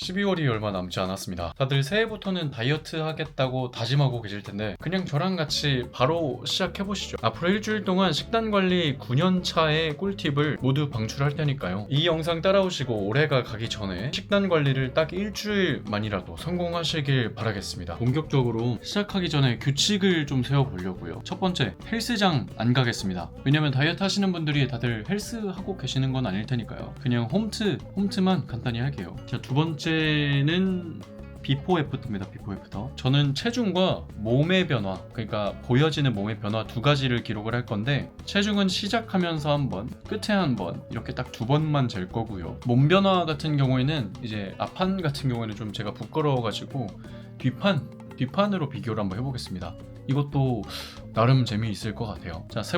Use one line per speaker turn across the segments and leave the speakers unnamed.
12월이 얼마 남지 않았습니다. 다들 새해부터는 다이어트 하겠다고 다짐하고 계실 텐데 그냥 저랑 같이 바로 시작해보시죠. 앞으로 일주일 동안 식단 관리 9년차의 꿀팁을 모두 방출할 테니까요. 이 영상 따라오시고 올해가 가기 전에 식단 관리를 딱 일주일만이라도 성공하시길 바라겠습니다. 본격적으로 시작하기 전에 규칙을 좀 세워보려고요. 첫 번째, 헬스장 안 가겠습니다. 왜냐면 다이어트 하시는 분들이 다들 헬스 하고 계시는 건 아닐 테니까요. 그냥 홈트만 간단히 할게요. 자, 두 번째는 비포 애프터입니다. 비포 애프터. 저는 체중과 몸의 변화, 그러니까 보여지는 몸의 변화 두 가지를 기록을 할 건데, 체중은 시작하면서 한 번, 끝에 한 번, 이렇게 딱 두 번만 잴 거고요. 몸 변화 같은 경우에는 이제 앞판 같은 경우에는 좀 제가 부끄러워가지고 뒷판으로 비교를 한번 해보겠습니다. 이것도 나름 재미있을 것 같아요. 자, 세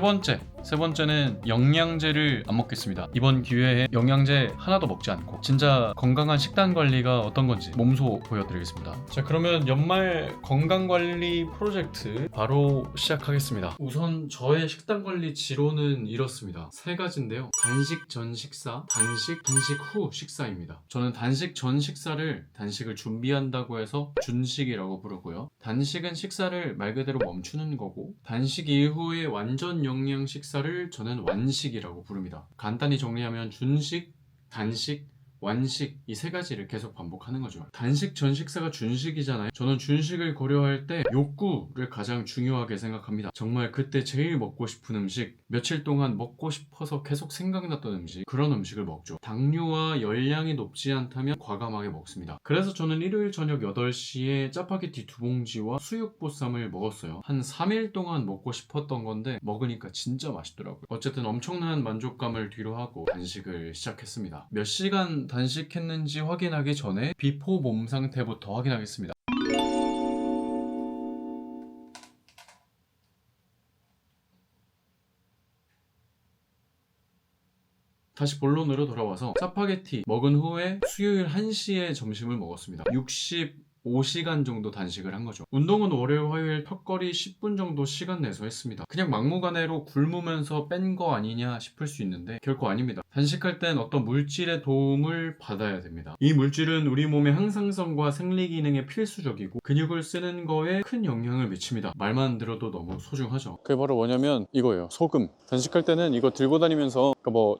번째는 영양제를 안 먹겠습니다. 이번 기회에 영양제 하나도 먹지 않고 진짜 건강한 식단 관리가 어떤 건지 몸소 보여드리겠습니다. 자, 그러면 연말 건강관리 프로젝트 바로 시작하겠습니다. 우선 저의 식단 관리 지론은 이렇습니다. 세 가지인데요. 단식 전 식사, 단식 후 식사입니다. 저는 단식 전 식사를 단식을 준비한다고 해서 준식이라고 부르고요. 단식은 식사를 말 그대로 멈추는 거고, 단식 이후의 완전 영양 식사를 저는 완식이라고 부릅니다. 간단히 정리하면 준식, 단식, 완식, 이 세 가지를 계속 반복하는 거죠. 단식 전 식사가 준식이잖아요. 저는 준식을 고려할 때 욕구를 가장 중요하게 생각합니다. 정말 그때 제일 먹고 싶은 음식, 며칠 동안 먹고 싶어서 계속 생각났던 음식, 그런 음식을 먹죠. 당류와 열량이 높지 않다면 과감하게 먹습니다. 그래서 저는 일요일 저녁 8시에 짜파게티 2봉지와 수육보쌈을 먹었어요. 한 3일 동안 먹고 싶었던 건데 먹으니까 진짜 맛있더라고요. 어쨌든 엄청난 만족감을 뒤로하고 단식을 시작했습니다. 몇 시간 단식했는지 확인하기 전에 비포 몸 상태부터 확인하겠습니다. 다시 본론으로 돌아와서 짜파게티 먹은 후에 수요일 1시에 점심을 먹었습니다. 65시간 정도 단식을 한 거죠. 운동은 월요일, 화요일 턱걸이 10분 정도 시간 내서 했습니다. 그냥 막무가내로 굶으면서 뺀 거 아니냐 싶을 수 있는데 결코 아닙니다. 단식할 땐 어떤 물질의 도움을 받아야 됩니다. 이 물질은 우리 몸의 항상성과 생리 기능에 필수적이고 근육을 쓰는 거에 큰 영향을 미칩니다. 말만 들어도 너무 소중하죠. 그게 바로 뭐냐면 이거예요. 소금. 단식할 때는 이거 들고 다니면서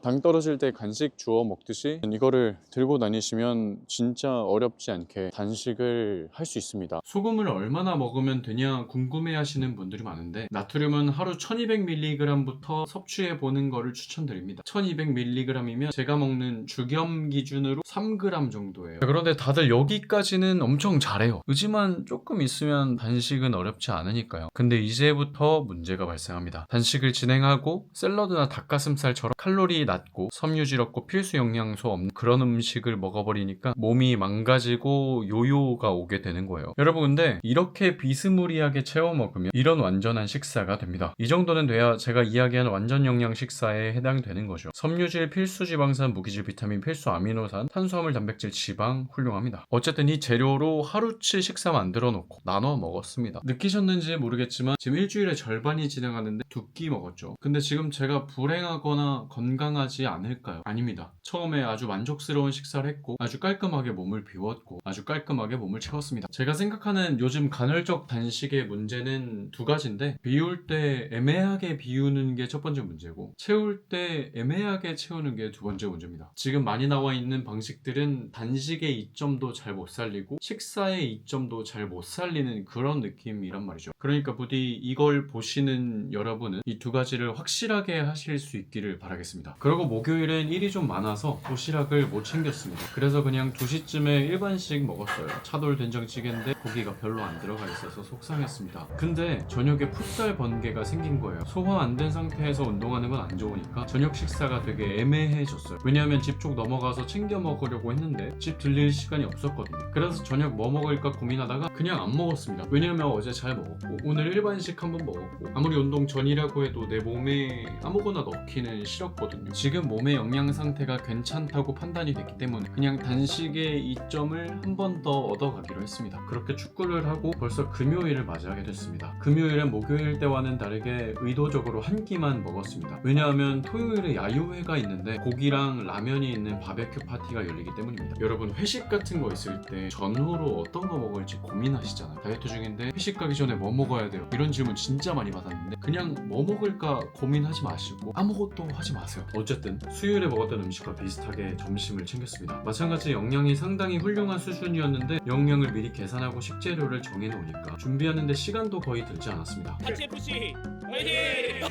당 떨어질 때 간식 주워 먹듯이 이거를 들고 다니시면 진짜 어렵지 않게 단식을 할 수 있습니다. 소금을 얼마나 먹으면 되냐 궁금해 하시는 분들이 많은데, 나트륨은 하루 1200mg부터 섭취해 보는 거를 추천드립니다. 1200mg이면 제가 먹는 주겸 기준으로 3g 정도예요. 그런데 다들 여기까지는 엄청 잘해요. 의지만 조금 있으면 단식은 어렵지 않으니까요. 근데 이제부터 문제가 발생합니다. 단식을 진행하고 샐러드나 닭가슴살처럼 칼로리 낮고 섬유질 없고 필수 영양소 없는 그런 음식을 먹어버리니까 몸이 망가지고 요요가 오게 되는 거예요. 여러분, 근데 이렇게 비스무리하게 채워 먹으면 이런 완전한 식사가 됩니다. 이 정도는 돼야 제가 이야기하는 완전 영양 식사에 해당되는 거죠. 섬유질, 필수 지방산, 무기질, 비타민, 필수 아미노산, 탄수화물, 단백질, 지방 훌륭합니다. 어쨌든 이 재료로 하루치 식사 만들어 놓고 나눠 먹었습니다. 느끼셨는지 모르겠지만 지금 일주일의 절반이 지나가는데 2끼 먹었죠. 근데 지금 제가 불행하거나 건강하지 않을까요? 아닙니다. 처음에 아주 만족스러운 식사를 했고 아주 깔끔하게 몸을 비웠고 아주 깔끔하게 몸을 채웠습니다. 제가 생각하는 요즘 간헐적 단식의 문제는 두 가지인데, 비울 때 애매하게 비우는 게 첫 번째 문제고 채울 때 애매하게 채우는 게 두 번째 문제입니다. 지금 많이 나와 있는 방식들은 단식의 이점도 잘 못 살리고 식사의 이점도 잘 못 살리는 그런 느낌이란 말이죠. 그러니까 부디 이걸 보시는 여러분은 이 두 가지를 확실하게 하실 수 있기를 바라겠습니다. 그리고 목요일엔 일이 좀 많아서 도시락을 못 챙겼습니다. 그래서 그냥 2시쯤에 일반식 먹었어요. 차돌 된장찌개인데 고기가 별로 안 들어가 있어서 속상했습니다. 근데 저녁에 풋살 번개가 생긴 거예요. 소화 안 된 상태에서 운동하는 건 안 좋으니까 저녁 식사가 되게 애매해졌어요. 왜냐하면 집 쪽 넘어가서 챙겨 먹으려고 했는데 집 들릴 시간이 없었거든요. 그래서 저녁 뭐 먹을까 고민하다가 그냥 안 먹었습니다. 왜냐하면 어제 잘 먹었고 오늘 일반식 한번 먹었고 아무리 운동 전이라고 해도 내 몸에 아무거나 넣기는 싫었거든요. 지금 몸의 영양 상태가 괜찮다고 판단이 됐기 때문에 그냥 단식의 이점을 한 번 더 얻어가겠습니다. 가기로 했습니다. 그렇게 축구를 하고 벌써 금요일을 맞이하게 됐습니다. 금요일은 목요일 때와는 다르게 의도적으로 한 끼만 먹었습니다. 왜냐하면 토요일에 야유회가 있는데 고기랑 라면이 있는 바베큐 파티가 열리기 때문입니다. 여러분 회식 같은 거 있을 때 전후로 어떤 거 먹을지 고민하시잖아요. 다이어트 중인데 회식 가기 전에 뭐 먹어야 돼요? 이런 질문 진짜 많이 받았는데 그냥 뭐 먹을까 고민하지 마시고 아무것도 하지 마세요. 어쨌든 수요일에 먹었던 음식과 비슷하게 점심을 챙겼습니다. 마찬가지 영양이 상당히 훌륭한 수준이었는데 영양을 미리 계산하고 식재료를 정해놓으니까 준비하는데 시간도 거의 들지 않았습니다.
FC 화이팅!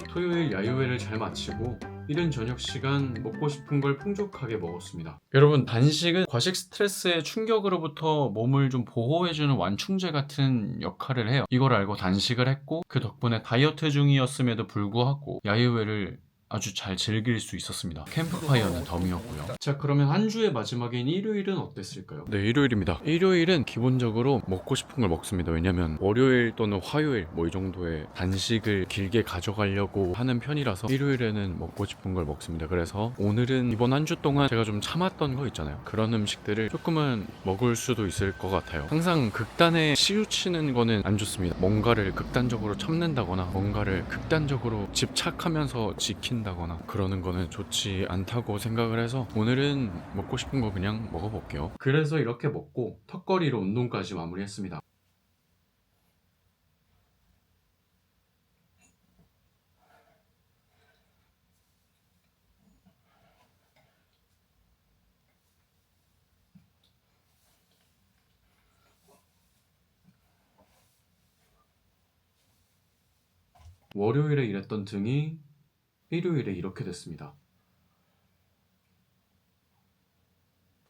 토요일 야유회를 잘 마치고 이른 저녁 시간 먹고 싶은 걸 풍족하게 먹었습니다. 여러분, 단식은 과식 스트레스의 충격으로부터 몸을 좀 보호해주는 완충제 같은 역할을 해요. 이걸 알고 단식을 했고 그 덕분에 다이어트 중이었음에도 불구하고 야유회를 아주 잘 즐길 수 있었습니다. 캠프파이어는 덤이었고요. 자, 그러면 한 주의 마지막인 일요일은 어땠을까요? 네, 일요일입니다. 일요일은 기본적으로 먹고 싶은 걸 먹습니다. 왜냐면 월요일 또는 화요일 뭐 이 정도의 단식을 길게 가져가려고 하는 편이라서 일요일에는 먹고 싶은 걸 먹습니다. 그래서 오늘은 이번 한 주 동안 제가 좀 참았던 거 있잖아요. 그런 음식들을 조금은 먹을 수도 있을 것 같아요. 항상 극단에 치우치는 거는 안 좋습니다. 뭔가를 극단적으로 참는다거나 뭔가를 극단적으로 집착하면서 지킨다거나 그러는 거는 좋지 않다고 생각을 해서 오늘은 먹고 싶은 거 그냥 먹어볼게요. 그래서 이렇게 먹고 턱걸이로 운동까지 마무리했습니다. 월요일에 일했던 등이 일요일에 이렇게 됐습니다.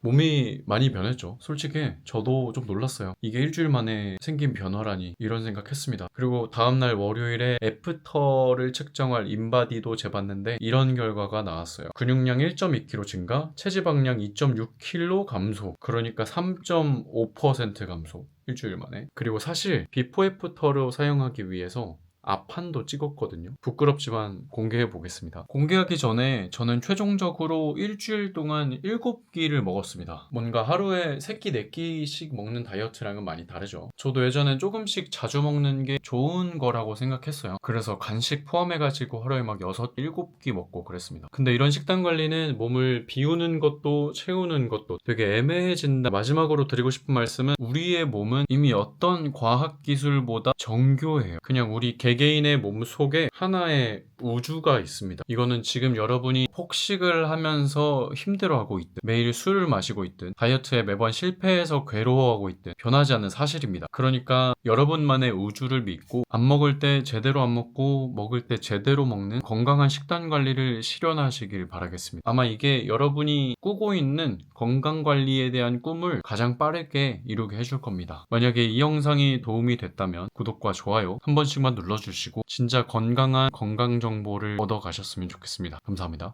몸이 많이 변했죠. 솔직히 저도 좀 놀랐어요. 이게 일주일 만에 생긴 변화라니 이런 생각했습니다. 그리고 다음날 월요일에 애프터를 측정할 인바디도 재봤는데 이런 결과가 나왔어요. 근육량 1.2kg 증가, 체지방량 2.6kg 감소, 그러니까 3.5% 감소, 일주일 만에. 그리고 사실 비포 애프터로 사용하기 위해서 앞판도 찍었거든요. 부끄럽지만 공개해 보겠습니다. 공개하기 전에 저는 최종적으로 일주일 동안 7끼를 먹었습니다. 뭔가 하루에 3끼, 4끼씩 먹는 다이어트랑은 많이 다르죠. 저도 예전엔 조금씩 자주 먹는 게 좋은 거라고 생각했어요. 그래서 간식 포함해가지고 하루에 막 6, 7끼 먹고 그랬습니다. 근데 이런 식단 관리는 몸을 비우는 것도 채우는 것도 되게 애매해진다. 마지막으로 드리고 싶은 말씀은 우리의 몸은 이미 어떤 과학기술보다 정교해요. 그냥 우리 개개인의 몸 속에 하나의 우주가 있습니다. 이거는 지금 여러분이 폭식을 하면서 힘들어하고 있든 매일 술을 마시고 있든 다이어트에 매번 실패해서 괴로워하고 있든 변하지 않는 사실입니다. 그러니까 여러분만의 우주를 믿고 안 먹을 때 제대로 안 먹고 먹을 때 제대로 먹는 건강한 식단 관리를 실현하시길 바라겠습니다. 아마 이게 여러분이 꾸고 있는 건강관리에 대한 꿈을 가장 빠르게 이루게 해줄 겁니다. 만약에 이 영상이 도움이 됐다면 구독과 좋아요 한 번씩만 눌러주시고 진짜 건강한 건강 정보를 얻어가셨으면 좋겠습니다. 감사합니다.